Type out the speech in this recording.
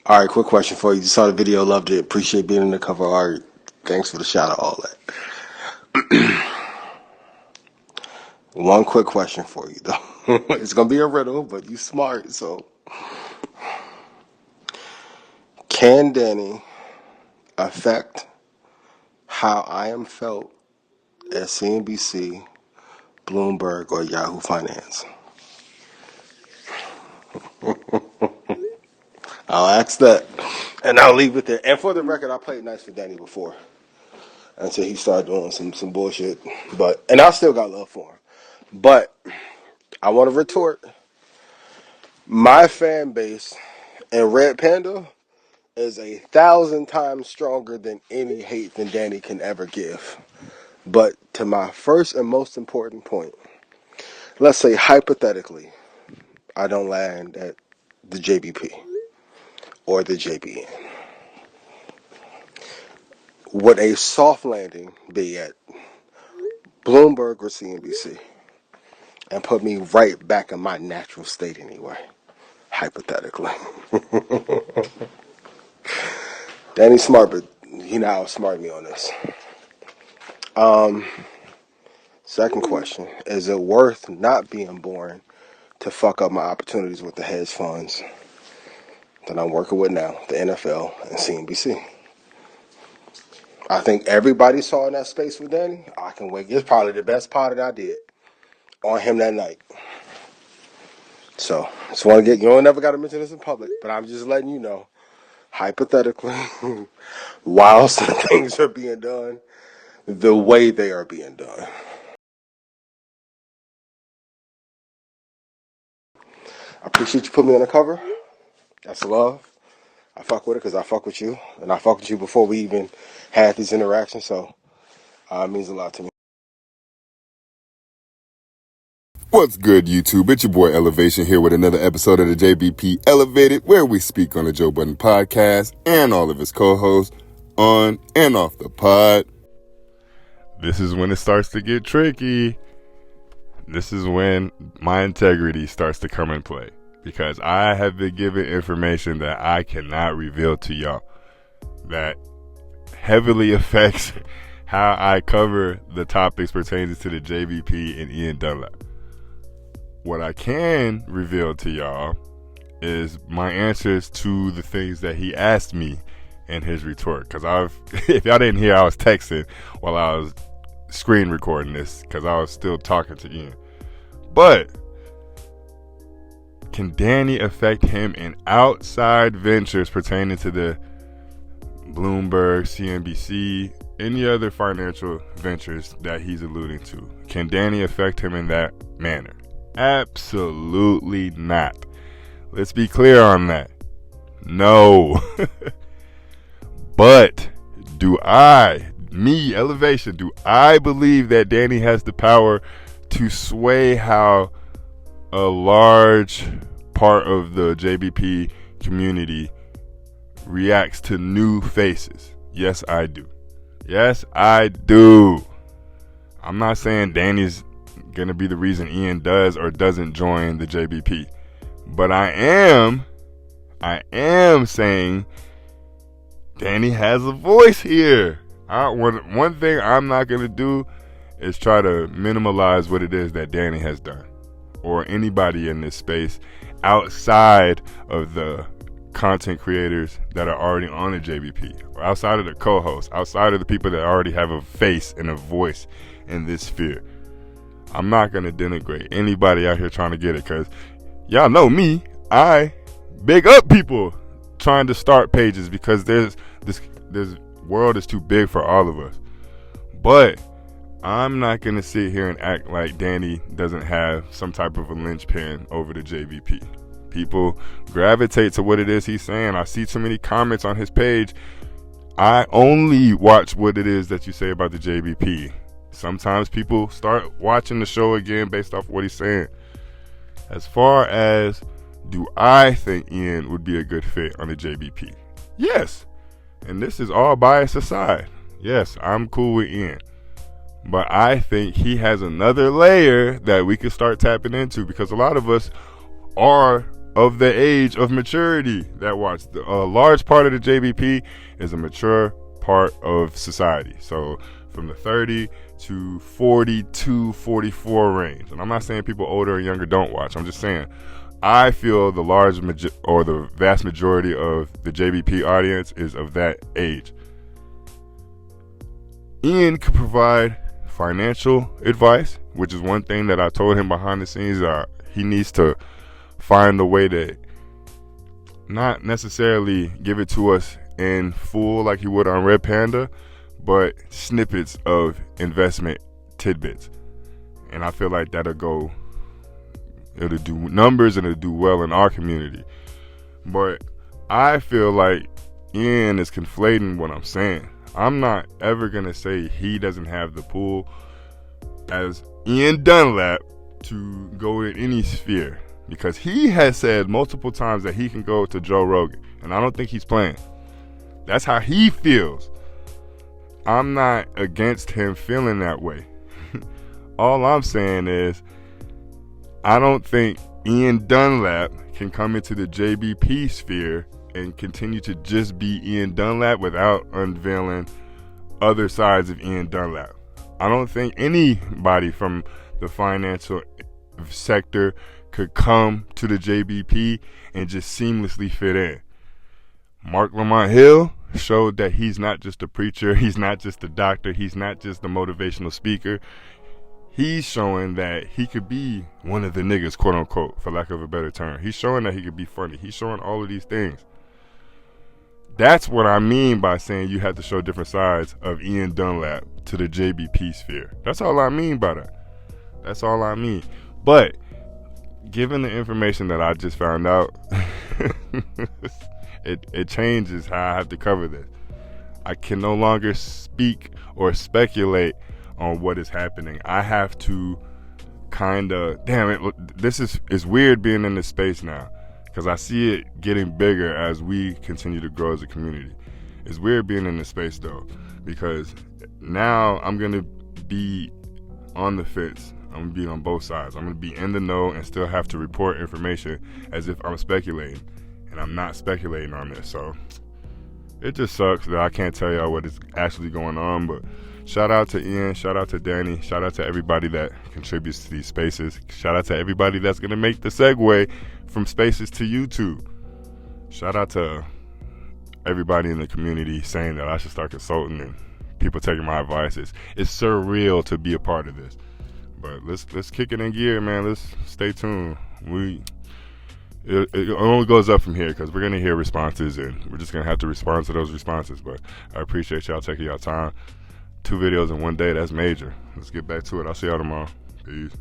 All right, quick question for you. You saw the video, loved it, appreciate being in the cover art. Thanks for the shout out, all that. One quick question for you, though. It's gonna be a riddle, but you smart, so. Can Danny affect how I am felt at CNBC, Bloomberg, or Yahoo Finance? I'll ask that, and I'll leave it there. And for the record, I played nice for Danny before until he started doing some bullshit. And I still got love for him. But I want to retort. My fan base and Red Panda is 1,000 times stronger than any hate than Danny can ever give. But to my first and most important point, let's say hypothetically, I don't land at the JBP or the JBN. Would a soft landing be at Bloomberg or CNBC and put me right back in my natural state anyway? Hypothetically. Danny's smart, but he now outsmarted me on this. Second question. Is it worth not being born to fuck up my opportunities with the hedge funds that I'm working with now, the NFL and CNBC? I think everybody saw in that space with Danny. I can wait. It's probably the best part that I did on him that night. So, just want to get, you don't never got to mention this in public, but I'm just letting you know, hypothetically, while some things are being done, the way they are being done. I appreciate you putting me on the cover. That's love. I fuck with it because I fuck with you, and I fuck with you before we even had these interactions, so it means a lot to me. What's good, YouTube? It's your boy Ellivation here with another episode of the JBP Elevated, where we speak on the Joe Budden podcast and all of his co-hosts on and off the pod. This is when it starts to get tricky. This is when my integrity starts to come in play, because I have been given information that I cannot reveal to y'all that heavily affects how I cover the topics pertaining to the JBP and Ian Dunlap. What I can reveal to y'all is my answers to the things that he asked me in his retort. Because if y'all didn't hear, I was texting while I was screen recording this because I was still talking to Ian. But can Danny affect him in outside ventures pertaining to the Bloomberg, CNBC, any other financial ventures that he's alluding to? Can Danny affect him in that manner? Absolutely not. Let's be clear on that. No. But do Ellivation, do I believe that Danny has the power to sway how a large part of the JBP community reacts to new faces? Yes, I do. Yes, I do. I'm not saying Danny's going to be the reason Ian does or doesn't join the JBP. But I am saying Danny has a voice here. One thing I'm not going to do is try to minimalize what it is that Danny has done, or anybody in this space outside of the content creators that are already on the JBP, or outside of the co-hosts, outside of the people that already have a face and a voice in this sphere. I'm not going to denigrate anybody out here trying to get it, because y'all know me. I big up people trying to start pages because this world is too big for all of us. But I'm not going to sit here and act like Danny doesn't have some type of a linchpin over the JVP. People gravitate to what it is he's saying. I see too many comments on his page. I only watch what it is that you say about the JVP. Sometimes people start watching the show again based off what he's saying. As far as, do I think Ian would be a good fit on the JBP? Yes. And this is all bias aside. Yes, I'm cool with Ian. But I think he has another layer that we could start tapping into, because a lot of us are of the age of maturity that watch. A large part of the JBP is a mature part of society. So from the 30 to 42, 44 range. And I'm not saying people older and younger don't watch. I'm just saying I feel the the vast majority of the JBP audience is of that age. Ian could provide financial advice, which is one thing that I told him behind the scenes. He needs to find a way to not necessarily give it to us in full like he would on Red Panda, but snippets of investment tidbits. And I feel like it'll do numbers and it'll do well in our community. But I feel like Ian is conflating what I'm saying. I'm not ever going to say he doesn't have the pull as Ian Dunlap to go in any sphere, because he has said multiple times that he can go to Joe Rogan, and I don't think he's playing. That's how he feels. I'm not against him feeling that way. All I'm saying is I don't think Ian Dunlap can come into the JBP sphere and continue to just be Ian Dunlap without unveiling other sides of Ian Dunlap. I don't think anybody from the financial sector could come to the JBP and just seamlessly fit in. Mark Lamont Hill showed that he's not just a preacher, he's not just a doctor, he's not just a motivational speaker. He's showing that he could be one of the niggas, quote unquote, for lack of a better term. He's showing that he could be funny. He's showing all of these things. That's what I mean by saying you have to show different sides of Ian Dunlap to the JBP sphere. That's all I mean by that. That's all I mean. But given the information that I just found out, it changes how I have to cover this. I can no longer speak or speculate on what is happening. I have to this is weird being in this space now, because I see it getting bigger as we continue to grow as a community. It's weird being in this space though, because now I'm gonna be on the fence. I'm gonna be on both sides. I'm gonna be in the know and still have to report information as if I'm speculating, and I'm not speculating on this. So it just sucks that I can't tell y'all what is actually going on. But shout out to Ian, shout out to Danny, shout out to everybody that contributes to these spaces. Shout out to everybody that's gonna make the segue from spaces to YouTube. Shout out to everybody in the community saying that I should start consulting and people taking my advice. It's surreal to be a part of this. But let's kick it in gear, man. Let's stay tuned. It only goes up from here, because we're gonna hear responses and we're just gonna have to respond to those responses. But I appreciate y'all taking y'all time. 2 videos in one day, that's major. Let's get back to it. I'll see y'all tomorrow. Peace.